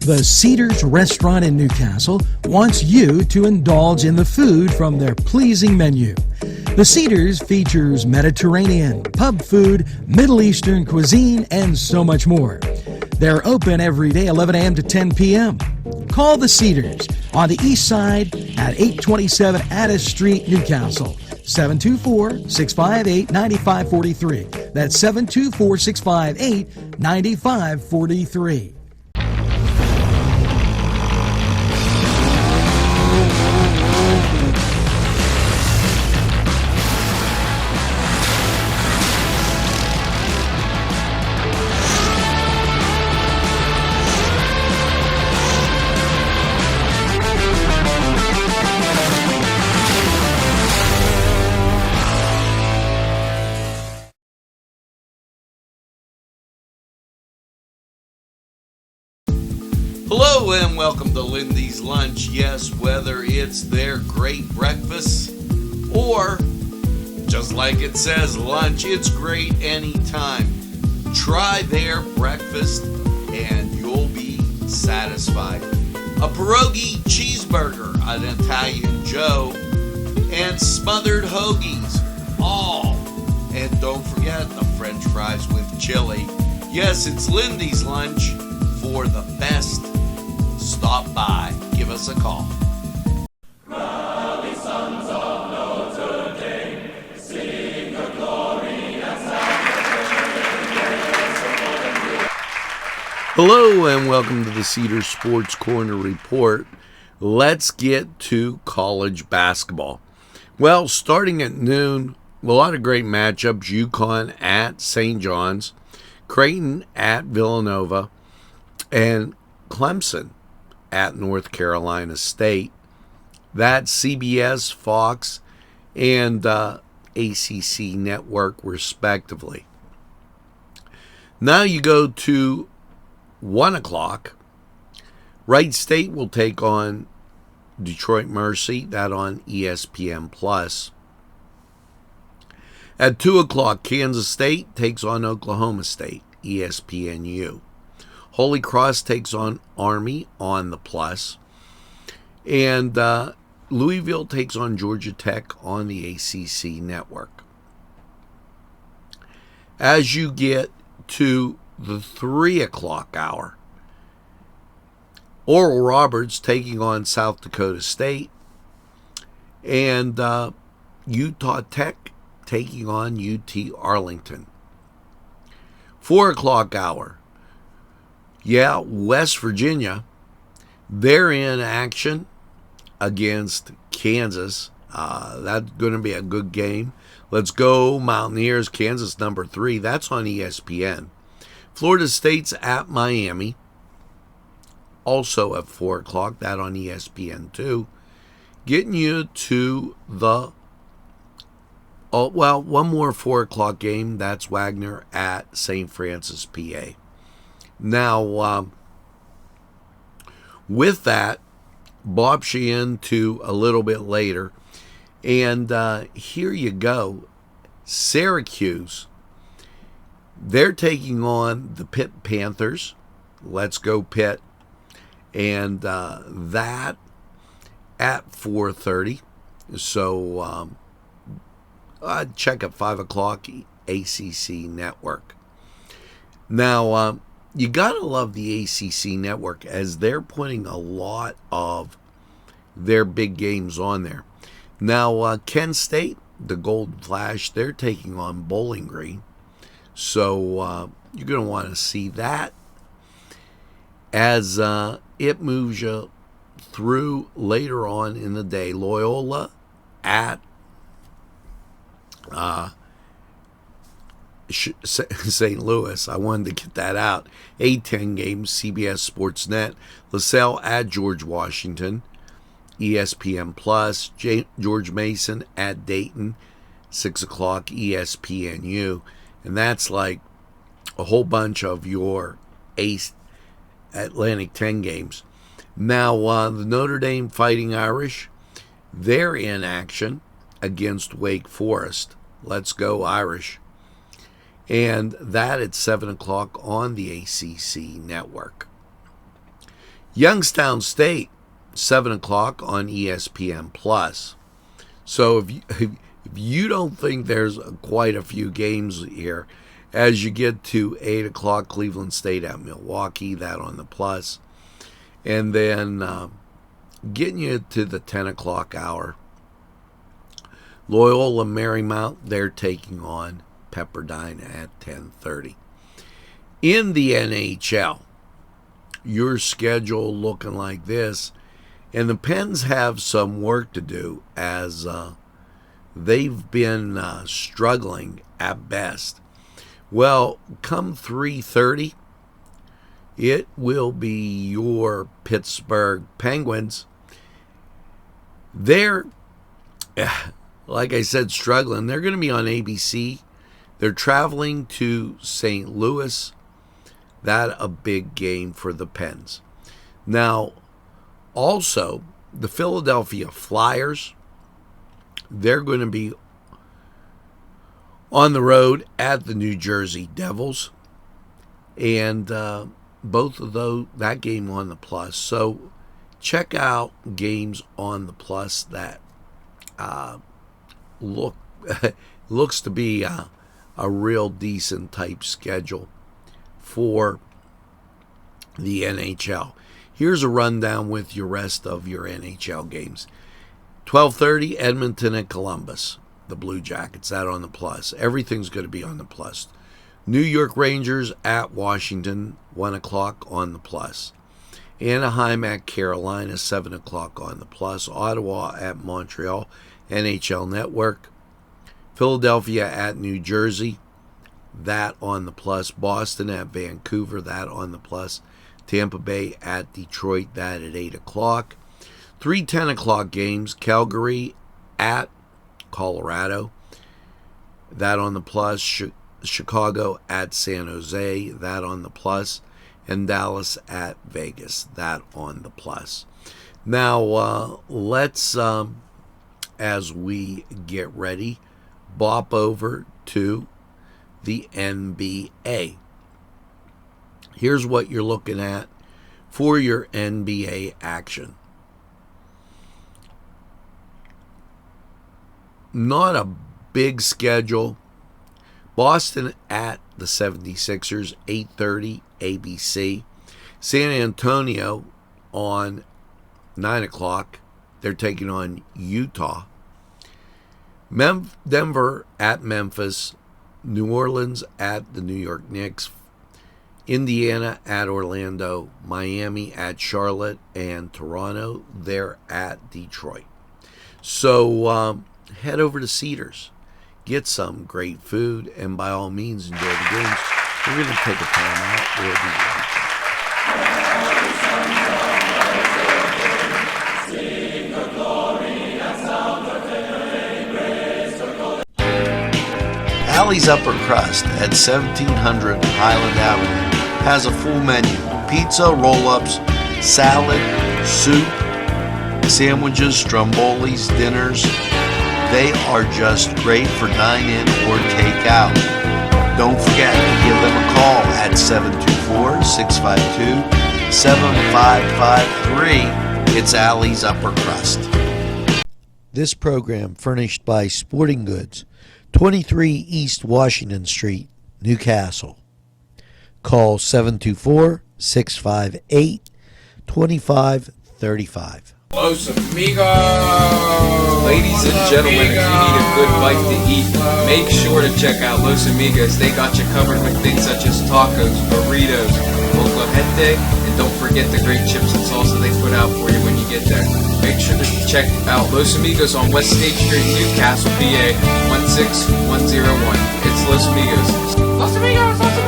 The Cedars restaurant in Newcastle wants you to indulge in the food from their pleasing menu. The Cedars features Mediterranean, pub food, Middle Eastern cuisine, and so much more. They're open every day 11 a.m. to 10 p.m. Call the Cedars on the east side at 827 Addis Street, Newcastle. 724-658-9543. That's 724-658-9543. Hello and welcome to Lindy's Lunch. Yes, whether it's their great breakfast or, just like it says, lunch, it's great anytime. Try their breakfast and you'll be satisfied. A pierogi cheeseburger, an Italian Joe, and smothered hoagies, all. And don't forget the French fries with chili. Yes, it's Lindy's Lunch. For the best, stop by. Give us a call. Rally sons of Notre Dame, sing the glory and salvation. Hello and welcome to the Cedars Sports Corner Report. Let's get to college basketball. Well, starting at noon, a lot of great matchups. UConn at St. John's, Creighton at Villanova, and Clemson at North Carolina State. That's CBS, Fox, and ACC Network, respectively. Now you go to 1 o'clock. Wright State will take on Detroit Mercy, that on ESPN+. At 2 o'clock, Kansas State takes on Oklahoma State, ESPNU. Holy Cross takes on Army on the Plus. And Louisville takes on Georgia Tech on the ACC Network. As you get to the 3 o'clock hour, Oral Roberts taking on South Dakota State. And Utah Tech taking on UT Arlington. 4 o'clock hour. Yeah, West Virginia, they're in action against Kansas. That's going to be a good game. Let's go Mountaineers, Kansas number 3. That's on ESPN. Florida State's at Miami, also at 4 o'clock. That on ESPN too. Getting you to the, one more 4 o'clock game. That's Wagner at St. Francis, PA. Now, with that, Bob Sheehan to a little bit later. And here you go. Syracuse, they're taking on the Pitt Panthers. Let's go Pitt. And that at 4:30. So I'd check at 5 o'clock, ACC Network. Now, you got to love the ACC Network as they're putting a lot of their big games on there. Now, Kent State, the Golden Flash, they're taking on Bowling Green. So you're going to want to see that as it moves you through later on in the day. Loyola at St. Louis. I wanted to get that out. 8:10 games, CBS Sports Net. LaSalle at George Washington, ESPN+. George Mason at Dayton, 6 o'clock, ESPNU. And that's like a whole bunch of your Ace Atlantic 10 games. Now, the Notre Dame Fighting Irish, they're in action against Wake Forest. Let's go Irish. And that at 7 o'clock on the ACC Network. Youngstown State, 7 o'clock on ESPN+. So if you don't think there's quite a few games here, as you get to 8 o'clock, Cleveland State at Milwaukee, that on the plus. And then getting you to the 10 o'clock hour, Loyola Marymount, they're taking on Pepperdine at 10:30. In the NHL, your schedule looking like this, and the Pens have some work to do as they've been struggling at best. Well, come 3:30, it will be your Pittsburgh Penguins. They're, like I said, struggling. They're going to be on ABC. They're traveling to St. Louis. That a big game for the Pens. Now, also, the Philadelphia Flyers, they're going to be on the road at the New Jersey Devils. And both of those, that game on the plus. So check out games on the plus that looks to be a real decent type schedule for the NHL. Here's a rundown with your rest of your NHL games. 12:30, Edmonton and Columbus, the Blue Jackets, that on the plus. Everything's going to be on the plus. New York Rangers at Washington, 1 o'clock on the plus. Anaheim at Carolina, 7 o'clock on the plus. Ottawa at Montreal, NHL Network. Philadelphia at New Jersey, that on the plus. Boston at Vancouver, that on the plus. Tampa Bay at Detroit, that at 8 o'clock. 3 10 o'clock games. Calgary at Colorado, that on the plus. Chicago at San Jose, that on the plus. And Dallas at Vegas, that on the plus. Now, let's, as we get ready, bop over to the NBA. Here's what you're looking at for your NBA action. Not a big schedule. Boston at the 76ers, 8:30 ABC. San Antonio on 9 o'clock. They're taking on Utah. Denver at Memphis. New Orleans at the New York Knicks. Indiana at Orlando. Miami at Charlotte. And Toronto, they're at Detroit. So head over to Cedars. Get some great food, and by all means, enjoy the games. We're going to take a time out. We'll be right back. Allie's Upper Crust at 1700 Highland Avenue has a full menu. Pizza, roll-ups, salad, soup, sandwiches, strombolis, dinners. They are just great for dine-in or take-out. Don't forget to give them a call at 724-652-7553. It's Allie's Upper Crust. This program furnished by Sporting Goods, 23 East Washington Street, Newcastle. Call 724-658-2535. Los Amigos! Ladies and gentlemen, if you need a good bite to eat, make sure to check out Los Amigos. They got you covered with things such as tacos, burritos, molcajete, and don't forget the great chips and salsa they put out for you when you get there. Make sure to check out Los Amigos on West State Street, Newcastle, PA 16101. It's Los Amigos. Los Amigos! Los Amigos!